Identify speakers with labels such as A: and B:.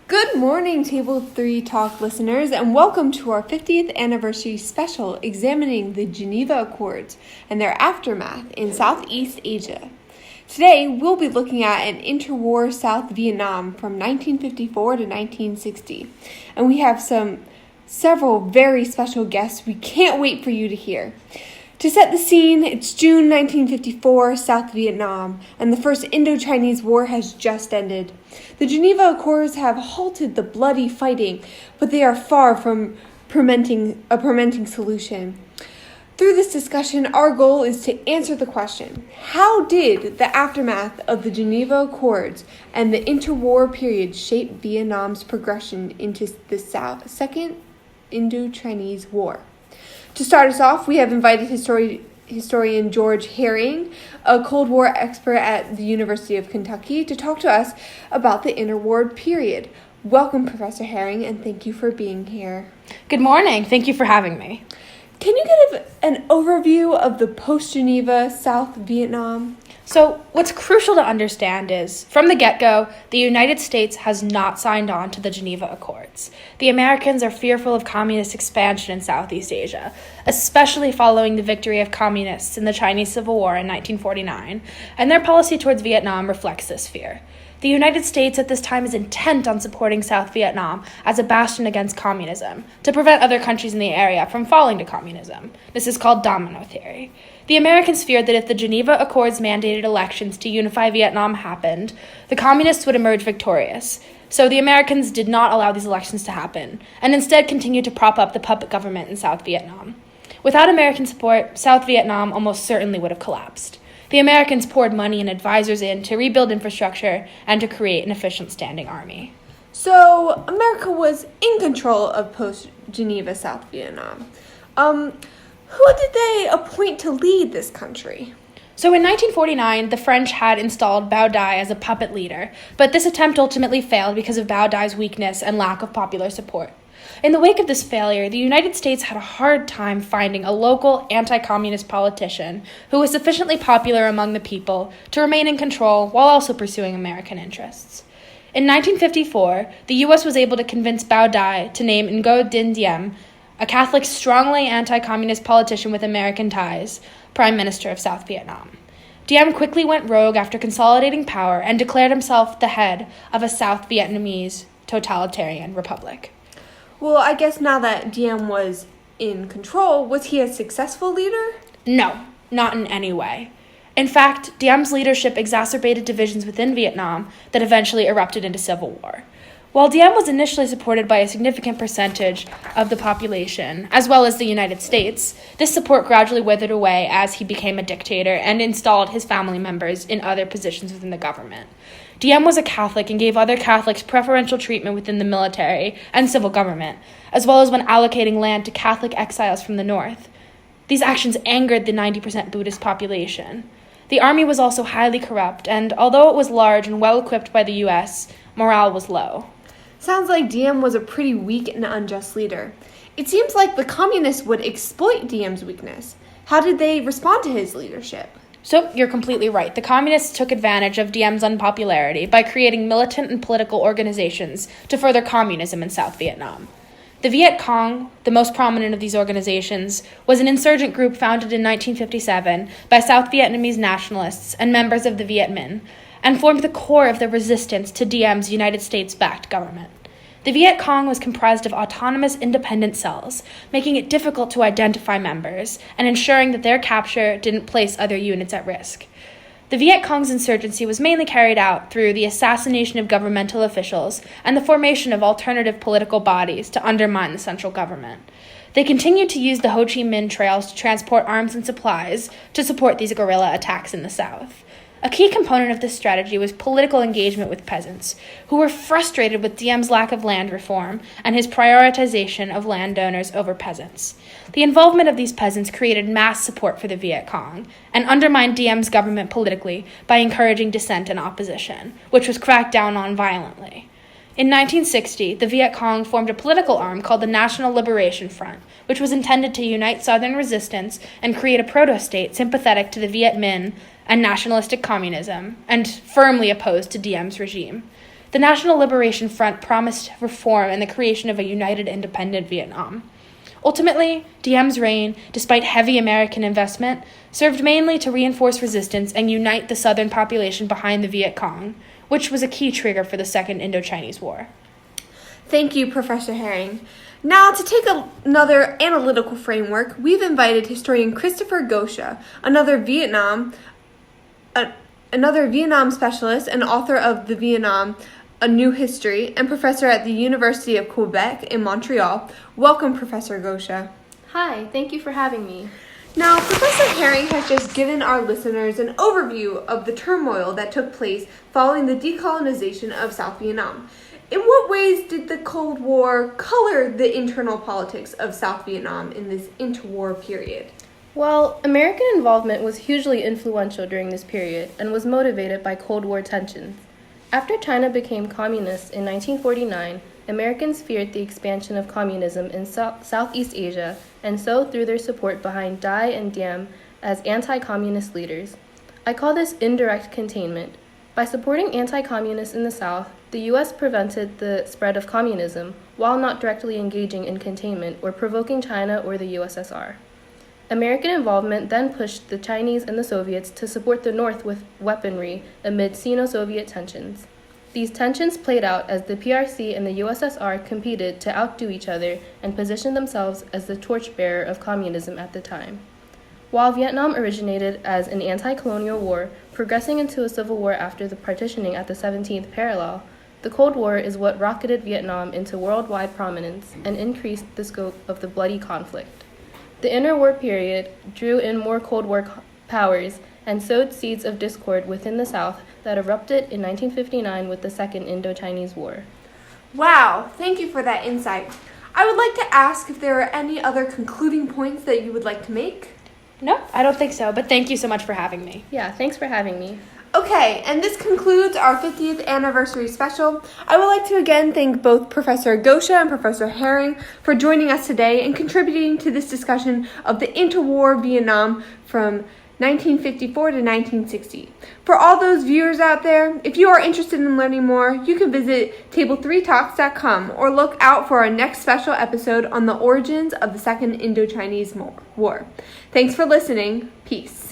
A: Good morning, Table 3 Talk listeners, and welcome to our 50th anniversary special examining the Geneva Accords and their aftermath in Southeast Asia. Today, we'll be looking at an interwar South Vietnam from 1954 to 1960, and we have several very special guests we can't wait for you to hear. To set the scene, it's June 1954, South Vietnam, and the First Indo-Chinese War has just ended. The Geneva Accords have halted the bloody fighting, but they are far from a permanent solution. Through this discussion, our goal is to answer the question, how did the aftermath of the Geneva Accords and the interwar period shape Vietnam's progression into the Second Indo-Chinese War? To start us off, we have invited historian George Herring, a Cold War expert at the University of Kentucky, to talk to us about the interwar period. Welcome, Professor Herring, and thank you for being here.
B: Good morning. Thank you for having me.
A: Can you give an overview of the post-Geneva South Vietnam?
B: So, what's crucial to understand is, from the get-go, the United States has not signed on to the Geneva Accords. The Americans are fearful of communist expansion in Southeast Asia, especially following the victory of communists in the Chinese Civil War in 1949, and their policy towards Vietnam reflects this fear. The United States at this time is intent on supporting South Vietnam as a bastion against communism to prevent other countries in the area from falling to communism. This is called domino theory. The Americans feared that if the Geneva Accords mandated elections to unify Vietnam happened, the communists would emerge victorious. So the Americans did not allow these elections to happen, and instead continued to prop up the puppet government in South Vietnam. Without American support, South Vietnam almost certainly would have collapsed. The Americans poured money and advisors in to rebuild infrastructure and to create an efficient standing army.
A: So, America was in control of post-Geneva South Vietnam. Who did they appoint to lead this country?
B: So in 1949, the French had installed Bao Dai as a puppet leader, but this attempt ultimately failed because of Bao Dai's weakness and lack of popular support. In the wake of this failure, the United States had a hard time finding a local anti-communist politician who was sufficiently popular among the people to remain in control while also pursuing American interests. In 1954, the U.S. was able to convince Bao Dai to name Ngo Dinh Diem, a Catholic, strongly anti-communist politician with American ties, Prime Minister of South Vietnam. Diem quickly went rogue after consolidating power and declared himself the head of a South Vietnamese totalitarian republic.
A: Well, I guess now that Diem was in control, was he a successful leader?
B: No, not in any way. In fact, Diem's leadership exacerbated divisions within Vietnam that eventually erupted into civil war. While Diem was initially supported by a significant percentage of the population, as well as the United States, this support gradually withered away as he became a dictator and installed his family members in other positions within the government. Diem was a Catholic and gave other Catholics preferential treatment within the military and civil government, as well as when allocating land to Catholic exiles from the north. These actions angered the 90% Buddhist population. The army was also highly corrupt, and although it was large and well-equipped by the U.S., morale was low.
A: Sounds like Diem was a pretty weak and unjust leader. It seems like the communists would exploit Diem's weakness. How did they respond to his leadership?
B: So, you're completely right. The communists took advantage of Diem's unpopularity by creating militant and political organizations to further communism in South Vietnam. The Viet Cong, the most prominent of these organizations, was an insurgent group founded in 1957 by South Vietnamese nationalists and members of the Viet Minh, and formed the core of the resistance to Diem's United States-backed government. The Viet Cong was comprised of autonomous independent cells, making it difficult to identify members and ensuring that their capture didn't place other units at risk. The Viet Cong's insurgency was mainly carried out through the assassination of governmental officials and the formation of alternative political bodies to undermine the central government. They continued to use the Ho Chi Minh trails to transport arms and supplies to support these guerrilla attacks in the south. A key component of this strategy was political engagement with peasants, who were frustrated with Diem's lack of land reform and his prioritization of landowners over peasants. The involvement of these peasants created mass support for the Viet Cong and undermined Diem's government politically by encouraging dissent and opposition, which was cracked down on violently. In 1960, the Viet Cong formed a political arm called the National Liberation Front, which was intended to unite Southern resistance and create a proto-state sympathetic to the Viet Minh and nationalistic communism, and firmly opposed to Diem's regime. the National Liberation Front promised reform and the creation of a united, independent Vietnam. Ultimately, Diem's reign, despite heavy American investment, served mainly to reinforce resistance and unite the southern population behind the Viet Cong, which was a key trigger for the Second Indochinese War.
A: Thank you, Professor Herring. Now, to take another analytical framework, we've invited historian Christopher Gosha, another Vietnam specialist and author of The Vietnam, A New History, and professor at the University of Quebec in Montreal. Welcome, Professor Gosha.
C: Hi, thank you for having me.
A: Now, Professor Herring has just given our listeners an overview of the turmoil that took place following the decolonization of South Vietnam. In what ways did the Cold War color the internal politics of South Vietnam in this interwar period?
C: Well, American involvement was hugely influential during this period and was motivated by Cold War tensions. After China became communist in 1949, Americans feared the expansion of communism in Southeast Asia and so threw their support behind Dai and Diem as anti-communist leaders. I call this indirect containment. By supporting anti-communists in the South, the U.S. prevented the spread of communism while not directly engaging in containment or provoking China or the USSR. American involvement then pushed the Chinese and the Soviets to support the North with weaponry amid Sino-Soviet tensions. These tensions played out as the PRC and the USSR competed to outdo each other and position themselves as the torchbearer of communism at the time. While Vietnam originated as an anti-colonial war, progressing into a civil war after the partitioning at the 17th parallel, the Cold War is what rocketed Vietnam into worldwide prominence and increased the scope of the bloody conflict. The interwar period drew in more Cold War powers and sowed seeds of discord within the South that erupted in 1959 with the Second Indochinese War.
A: Wow, thank you for that insight. I would like to ask if there are any other concluding points that you would like to make.
B: No, I don't think so, but thank you so much for having me.
C: Yeah, thanks for having me.
A: Okay, and this concludes our 50th anniversary special. I would like to again thank both Professor Gosha and Professor Herring for joining us today and contributing to this discussion of the interwar Vietnam from 1954 to 1960. For all those viewers out there, if you are interested in learning more, you can visit table3talks.com or look out for our next special episode on the origins of the Second Indochinese War. Thanks for listening. Peace.